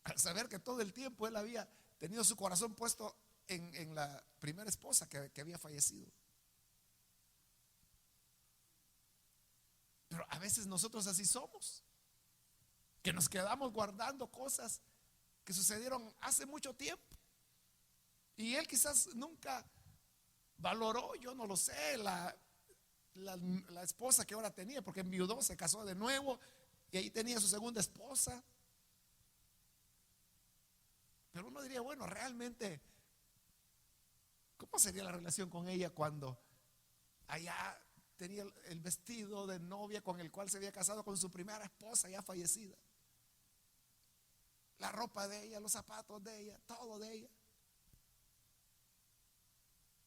Al saber que todo el tiempo él había tenido su corazón puesto en la primera esposa que había fallecido. Pero a veces nosotros así somos, que nos quedamos guardando cosas que sucedieron hace mucho tiempo. Y él quizás nunca valoró, yo no lo sé, la esposa que ahora tenía, porque enviudó, se casó de nuevo y ahí tenía su segunda esposa. Pero uno diría, bueno, realmente, ¿cómo sería la relación con ella cuando allá tenía el vestido de novia con el cual se había casado con su primera esposa ya fallecida? La ropa de ella, los zapatos de ella, todo de ella.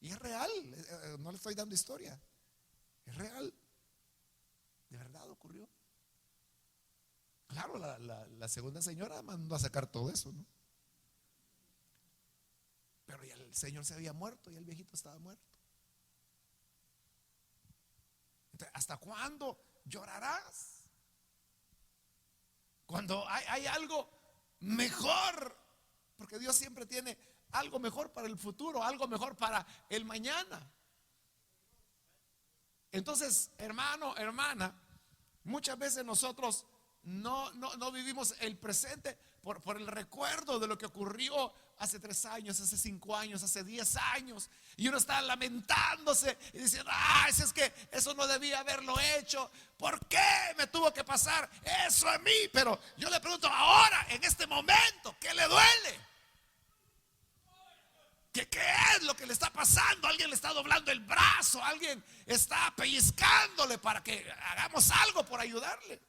Y es real, no le estoy dando historia, es real. De verdad ocurrió. Claro, la segunda señora mandó a sacar todo eso, ¿no? Pero ya el señor se había muerto y el viejito estaba muerto. Entonces, ¿hasta cuándo llorarás? Cuando hay algo mejor, porque Dios siempre tiene algo mejor para el futuro, algo mejor para el mañana. Entonces, hermano, hermana, muchas veces nosotros no vivimos el presente por el recuerdo de lo que ocurrió hace 3 años, hace 5 años, hace 10 años. Y uno está lamentándose y diciendo, es que eso no debía haberlo hecho. ¿Por qué me tuvo que pasar eso a mí? Pero yo le pregunto ahora, en este momento, ¿qué le duele? ¿Qué es lo que le está pasando? Alguien le está doblando el brazo, alguien está pellizcándole para que hagamos algo por ayudarle.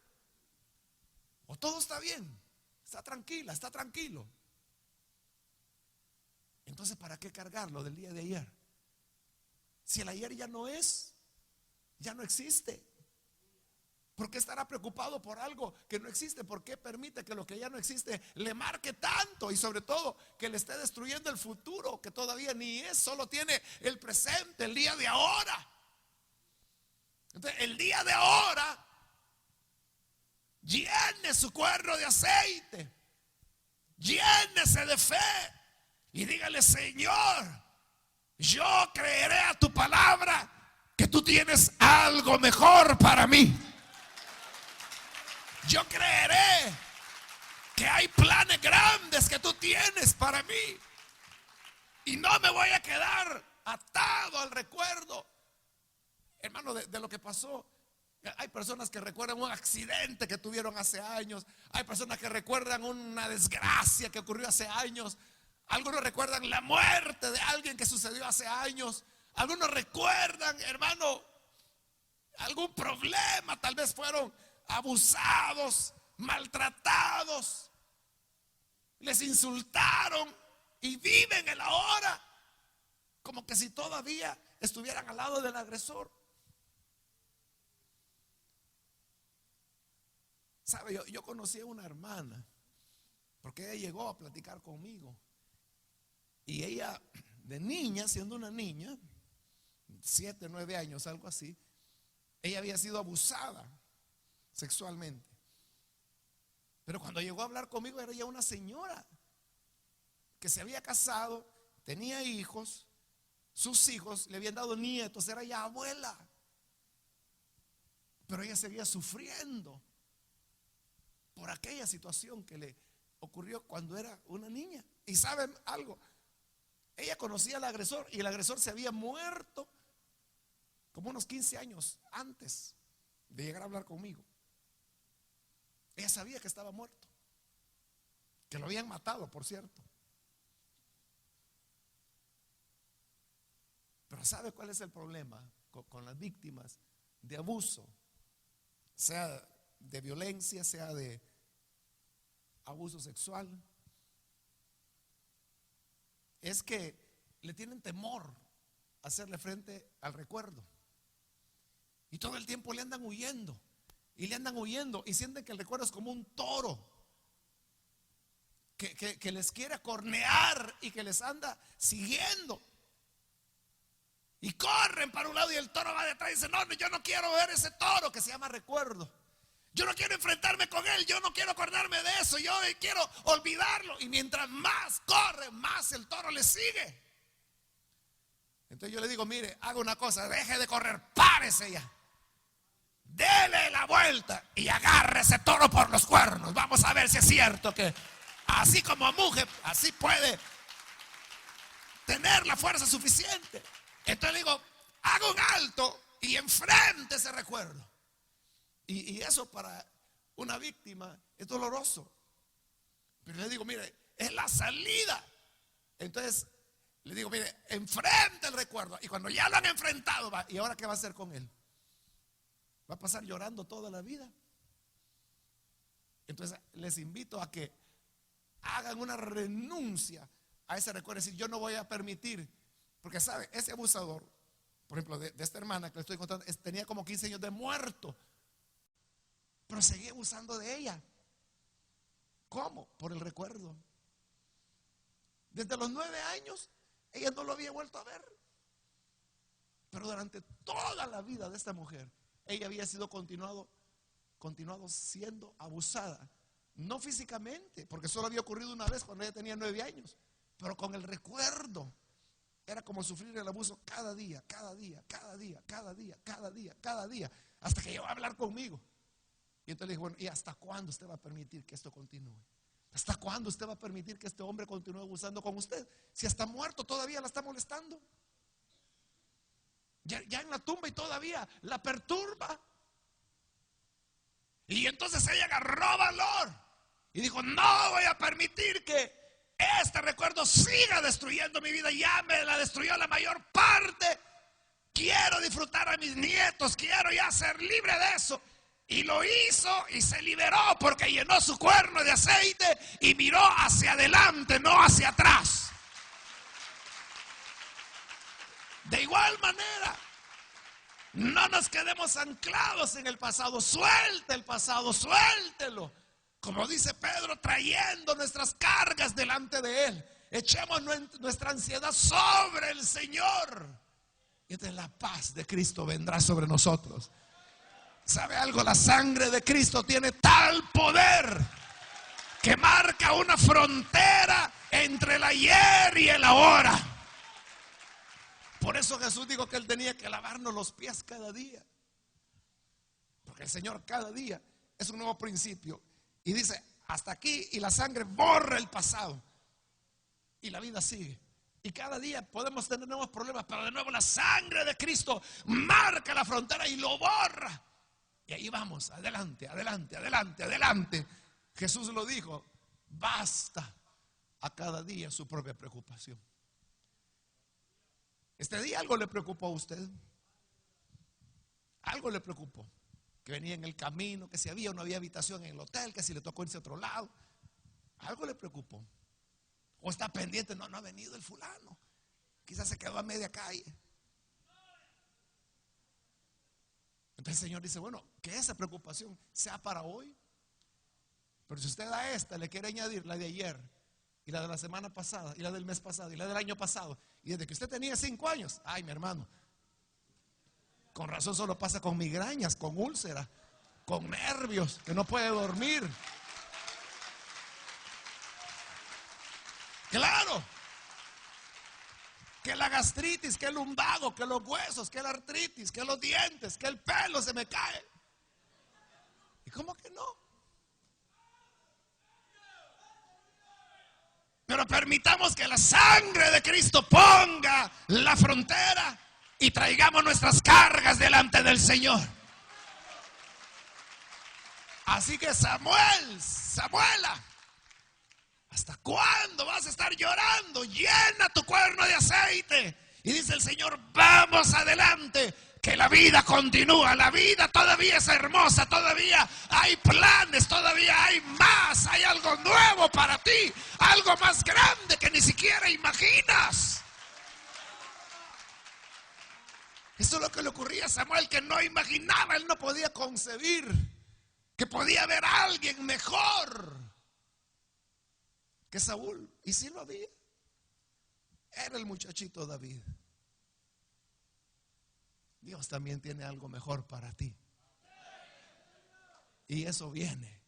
O todo está bien, está tranquila, está tranquilo. Entonces, ¿para qué cargarlo del día de ayer? Si el ayer ya no es, ya no existe. ¿Por qué estará preocupado por algo que no existe? ¿Por qué permite que lo que ya no existe le marque tanto? Y sobre todo, que le esté destruyendo el futuro, que todavía ni es, solo tiene el presente, el día de ahora. Entonces, el día de ahora, llene su cuerno de aceite, llénese de fe y dígale, Señor, yo creeré a tu palabra que tú tienes algo mejor para mí. Yo creeré que hay planes grandes que tú tienes para mí. y no me voy a quedar atado al recuerdo, hermano, de lo que pasó. Hay personas que recuerdan un accidente que tuvieron hace años. Hay personas que recuerdan una desgracia que ocurrió hace años. Algunos recuerdan la muerte de alguien que sucedió hace años. Algunos recuerdan, hermano, algún problema. Tal vez fueron abusados, maltratados, les insultaron y viven el ahora como que si todavía estuvieran al lado del agresor. ¿Sabe? Yo conocí a una hermana porque ella llegó a platicar conmigo. Y ella, de niña, siendo una niña, 7, 9 años, algo así, ella había sido abusada sexualmente. Pero cuando llegó a hablar conmigo era ya una señora que se había casado, tenía hijos, sus hijos le habían dado nietos, era ya abuela. Pero ella seguía sufriendo por aquella situación que le ocurrió cuando era una niña. Y saben algo, ella conocía al agresor y el agresor se había muerto como unos 15 años antes de llegar a hablar conmigo. Ella sabía que estaba muerto, que lo habían matado, por cierto. Pero ¿sabe cuál es el problema con las víctimas de abuso? Sea de violencia, sea de abuso sexual, es que le tienen temor a hacerle frente al recuerdo. Y todo el tiempo le andan huyendo. Y le andan huyendo. Y sienten que el recuerdo es como un toro que les quiere acornear y que les anda siguiendo. Y corren para un lado y el toro va detrás y dice: no, yo no quiero ver ese toro que se llama recuerdo. Yo no quiero enfrentarme con él, yo no quiero acordarme de eso, yo quiero olvidarlo. Y mientras más corre, más el toro le sigue. Entonces yo le digo: mire, haga una cosa, deje de correr, párese ya, dele la vuelta y agarre ese toro por los cuernos. Vamos a ver si es cierto que así como mujer, así puede tener la fuerza suficiente. Entonces le digo: haga un alto y enfrente ese recuerdo. Y eso para una víctima es doloroso. Pero le digo: mire, es la salida. Entonces le digo: mire, enfrente el recuerdo. Y cuando ya lo han enfrentado, ¿y ahora qué va a hacer con él? ¿Va a pasar llorando toda la vida? Entonces les invito a que hagan una renuncia a ese recuerdo. Es decir, yo no voy a permitir. Porque sabe, ese abusador, por ejemplo, de esta hermana que le estoy contando, tenía como 15 años de muerto, pero seguía abusando de ella. ¿Cómo? Por el recuerdo. Desde los 9 años ella no lo había vuelto a ver. Pero durante toda la vida de esta mujer, ella había sido continuado siendo abusada. No físicamente, porque solo había ocurrido una vez cuando ella tenía 9 años, pero con el recuerdo. Era como sufrir el abuso cada día, cada día, cada día, cada día, cada día, cada día, hasta que llegó a hablar conmigo. Y entonces le dije: bueno, ¿y hasta cuándo usted va a permitir que esto continúe? ¿Hasta cuándo usted va a permitir que este hombre continúe abusando con usted? Si hasta muerto todavía la está molestando. Ya en la tumba y todavía la perturba. Y entonces ella agarró valor y dijo: no voy a permitir que este recuerdo siga destruyendo mi vida. Ya me la destruyó la mayor parte. Quiero disfrutar a mis nietos, quiero ya ser libre de eso. Y lo hizo y se liberó porque llenó su cuerno de aceite y miró hacia adelante, no hacia atrás. De igual manera, no nos quedemos anclados en el pasado. Suelte el pasado, suéltelo. Como dice Pedro, trayendo nuestras cargas delante de Él. Echemos nuestra ansiedad sobre el Señor. Y entonces la paz de Cristo vendrá sobre nosotros. ¿Sabe algo? La sangre de Cristo tiene tal poder que marca una frontera entre el ayer y el ahora. Por eso Jesús dijo que Él tenía que lavarnos los pies cada día. Porque el Señor cada día es un nuevo principio. Y dice: hasta aquí, y la sangre borra el pasado. Y la vida sigue. Y cada día podemos tener nuevos problemas, pero de nuevo la sangre de Cristo marca la frontera y lo borra. Y ahí vamos, adelante, adelante, adelante, adelante. Jesús lo dijo, basta a cada día su propia preocupación. Este día algo le preocupó a usted. Algo le preocupó. Que venía en el camino, que si había o no había habitación en el hotel, que si le tocó irse a otro lado. Algo le preocupó. O está pendiente, no ha venido el fulano. Quizás se quedó a media calle. Entonces el Señor dice, bueno, que esa preocupación sea para hoy. Pero si usted a esta le quiere añadir la de ayer, y la de la semana pasada, y la del mes pasado, y la del año pasado, y desde que usted tenía 5 años, ay, mi hermano, con razón solo pasa con migrañas, con úlceras, con nervios, que no puede dormir. Claro, que la gastritis, que el lumbago, que los huesos, que la artritis, que los dientes, que el pelo se me cae. ¿Y cómo que no? Pero permitamos que la sangre de Cristo ponga la frontera y traigamos nuestras cargas delante del Señor. Así que Samuela, ¿hasta cuándo vas a estar llorando? Llena tu cuerno de aceite. Y dice el Señor, vamos adelante, que la vida continúa. La vida todavía es hermosa, todavía hay planes, todavía hay más. Hay algo nuevo para ti, algo más grande que ni siquiera imaginas. Eso es lo que le ocurría a Samuel, que no imaginaba, él no podía concebir que podía haber alguien mejor que Saúl. Y sí lo había. Era el muchachito David. Dios también tiene algo mejor para ti. Y eso viene,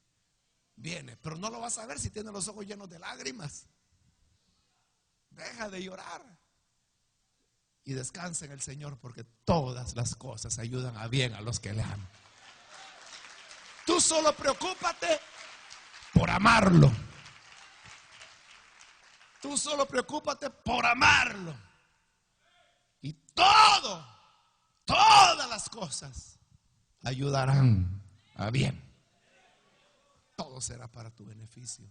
pero no lo vas a ver si tienes los ojos llenos de lágrimas. Deja de llorar y descansa en el Señor, porque todas las cosas ayudan a bien a los que le aman. Tú solo preocúpate por amarlo. Tú solo preocúpate por amarlo. Y todas las cosas ayudarán a bien. Todo será para tu beneficio.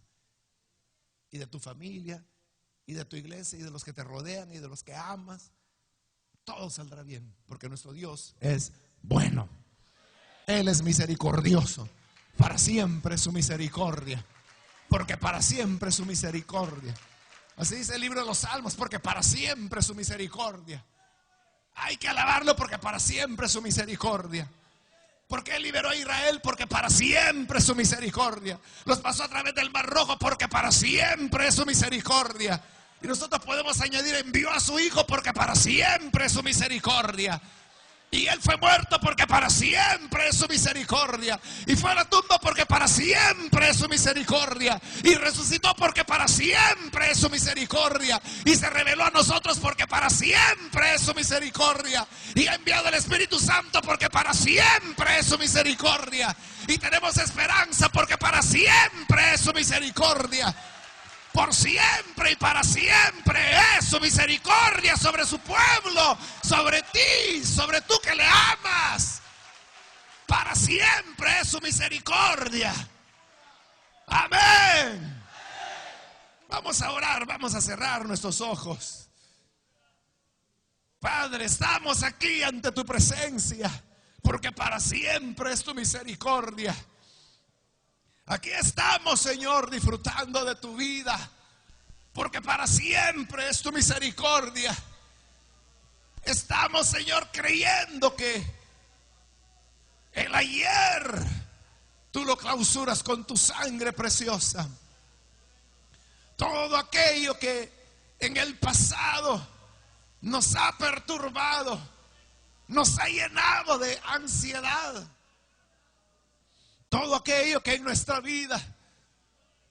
Y de tu familia, y de tu iglesia, y de los que te rodean, y de los que amas. Todo saldrá bien, porque nuestro Dios es bueno. Él es misericordioso. Para siempre su misericordia. Porque para siempre su misericordia. Así dice el libro de los Salmos, porque para siempre su misericordia. Hay que alabarlo porque para siempre su misericordia. Porque Él liberó a Israel, porque para siempre su misericordia. Los pasó a través del Mar Rojo, porque para siempre es su misericordia. Y nosotros podemos añadir, envió a su Hijo porque para siempre es su misericordia. Y Él fue muerto porque para siempre es su misericordia. Y fue a la tumba porque para siempre es su misericordia. Y resucitó porque para siempre es su misericordia. Y se reveló a nosotros porque para siempre es su misericordia. Y ha enviado el Espíritu Santo porque para siempre es su misericordia. Y tenemos esperanza porque para siempre es su misericordia. Por siempre y para siempre es su misericordia sobre su pueblo, sobre ti, sobre tú que le amas. Para siempre es su misericordia. Amén. Vamos a orar, vamos a cerrar nuestros ojos. Padre, estamos aquí ante tu presencia porque para siempre es tu misericordia. Aquí estamos, Señor, disfrutando de tu vida, porque para siempre es tu misericordia. Estamos, Señor, creyendo que el ayer tú lo clausuras con tu sangre preciosa. Todo aquello que en el pasado nos ha perturbado, nos ha llenado de ansiedad. Todo aquello que en nuestra vida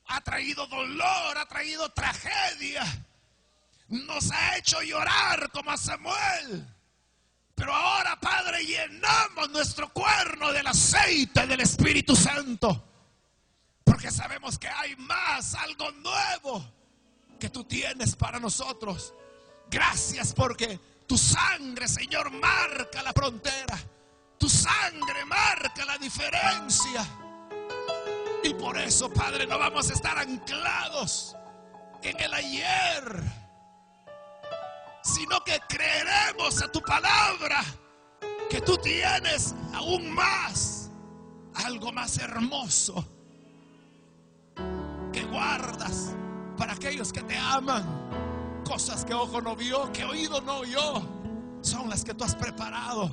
ha traído dolor, ha traído tragedia, nos ha hecho llorar como a Samuel. Pero ahora, Padre, llenamos nuestro cuerno del aceite del Espíritu Santo, porque sabemos que hay más, algo nuevo que tú tienes para nosotros. Gracias porque tu sangre, Señor, marca la frontera. Tu sangre marca la diferencia. Y por eso, Padre, no vamos a estar anclados en el ayer, sino que creeremos a tu palabra, que tú tienes aún más, algo más hermoso, que guardas para aquellos que te aman. Cosas que ojo no vio, que oído no oyó, son las que tú has preparado.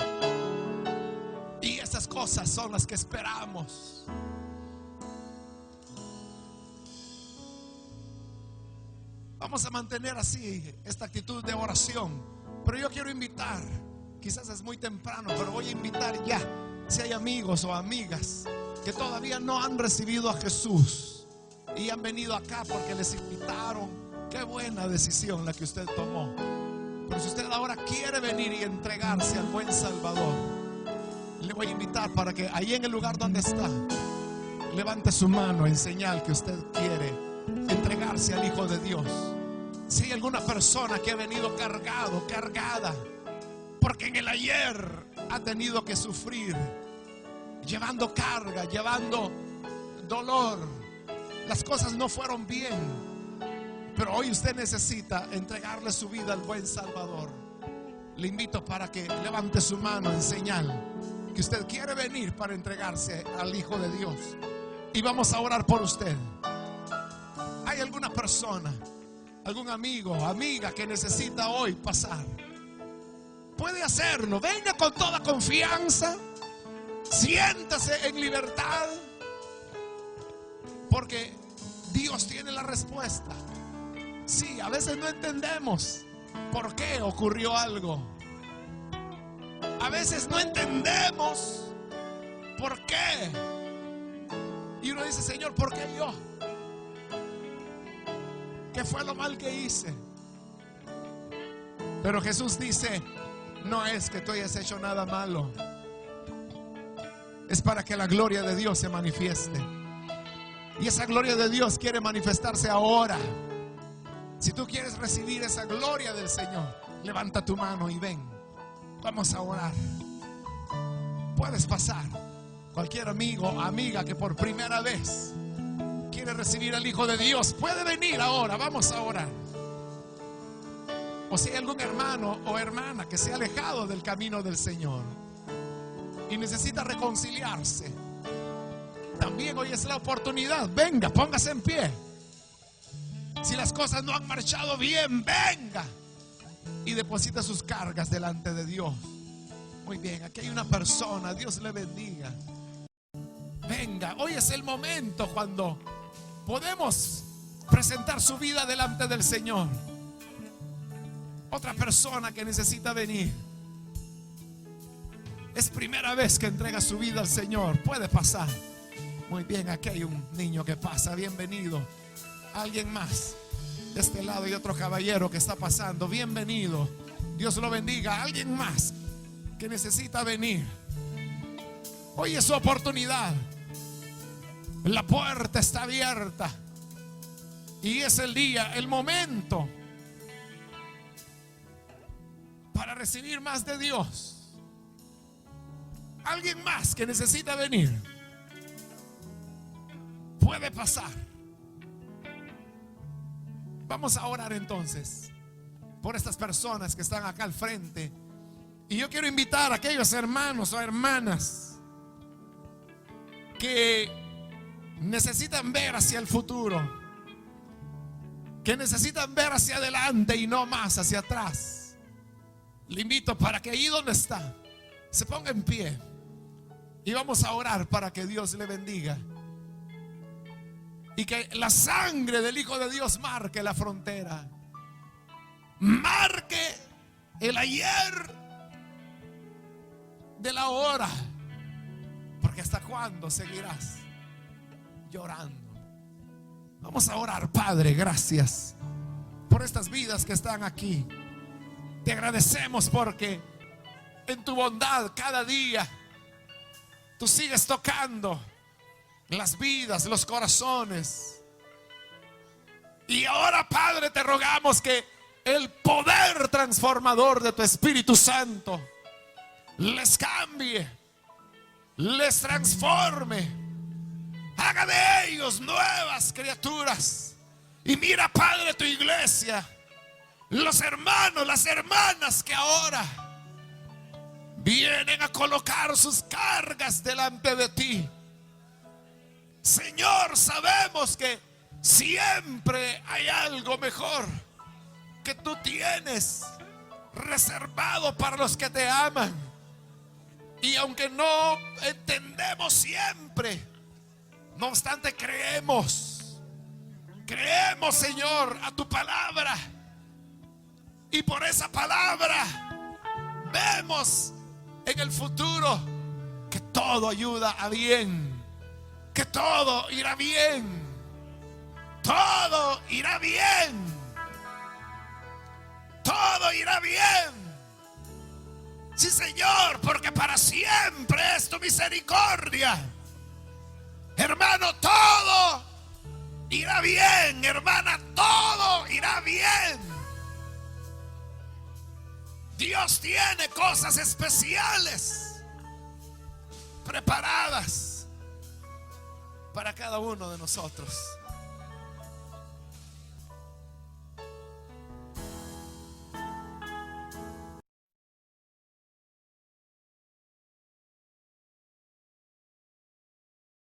Y esas cosas son las que esperamos. Vamos a mantener así esta actitud de oración. Pero yo quiero invitar, quizás es muy temprano, pero voy a invitar ya, si hay amigos o amigas que todavía no han recibido a Jesús y han venido acá porque les invitaron. Qué buena decisión la que usted tomó. Pero si usted ahora quiere venir y entregarse al buen Salvador, le voy a invitar para que ahí en el lugar donde está, levante su mano en señal que usted quiere entregarse al Hijo de Dios. Si hay alguna persona que ha venido cargado, cargada, porque en el ayer ha tenido que sufrir, llevando carga, llevando dolor, las cosas no fueron bien, pero hoy usted necesita entregarle su vida al buen Salvador, le invito para que levante su mano en señal que usted quiere venir para entregarse al Hijo de Dios. Y vamos a orar por usted. ¿Hay alguna persona, algún amigo, amiga que necesita hoy pasar? Puede hacerlo. Venga con toda confianza. Siéntase en libertad, porque Dios tiene la respuesta. Sí, a veces no entendemos por qué ocurrió algo. A veces no entendemos por qué. Y uno dice: Señor, ¿por qué yo? ¿Qué fue lo mal que hice? Pero Jesús dice: no es que tú hayas hecho nada malo, es para que la gloria de Dios se manifieste. Y esa gloria de Dios quiere manifestarse ahora. Si tú quieres recibir esa gloria del Señor, levanta tu mano y ven. Vamos a orar. Puedes pasar. Cualquier amigo o amiga que por primera vez quiere recibir al Hijo de Dios, puede venir ahora. Vamos a orar. O si hay algún hermano o hermana que se ha alejado del camino del Señor y necesita reconciliarse, también hoy es la oportunidad. Venga, póngase en pie. Si las cosas no han marchado bien, venga y deposita sus cargas delante de Dios. Muy bien, aquí hay una persona. Dios le bendiga. Venga, hoy es el momento cuando podemos presentar su vida delante del Señor. Otra persona que necesita venir. Es primera vez que entrega su vida al Señor. Puede pasar. Muy bien, aquí hay un niño que pasa. Bienvenido. Alguien más. De este lado hay otro caballero que está pasando. Bienvenido. Dios lo bendiga. Alguien más que necesita venir. Hoy es su oportunidad. La puerta está abierta. Y es el día, el momento para recibir más de Dios. Alguien más que necesita venir. Puede pasar. Vamos a orar entonces por estas personas que están acá al frente. Y yo quiero invitar a aquellos hermanos o hermanas que necesitan ver hacia el futuro, que necesitan ver hacia adelante y no más hacia atrás. Le invito para que ahí donde está se ponga en pie y vamos a orar para que Dios le bendiga y que la sangre del Hijo de Dios marque la frontera, marque el ayer de la hora, porque hasta cuándo seguirás llorando. Vamos a orar. Padre, gracias por estas vidas que están aquí. Te agradecemos porque en tu bondad cada día tú sigues tocando las vidas, los corazones. Y ahora, Padre, te rogamos que el poder transformador de tu Espíritu Santo les cambie, les transforme, haga de ellos nuevas criaturas. Y mira, Padre, tu iglesia, los hermanos, las hermanas que ahora vienen a colocar sus cargas delante de ti. Señor, sabemos que siempre hay algo mejor que tú tienes reservado para los que te aman. Y aunque no entendemos siempre, no obstante creemos, Señor, a tu palabra. Y por esa palabra vemos en el futuro que todo ayuda a bien, que todo irá bien, todo irá bien, todo irá bien. Sí, Señor, porque para siempre es tu misericordia. Hermano, todo irá bien. Hermana, todo irá bien. Dios tiene cosas especiales preparadas para cada uno de nosotros.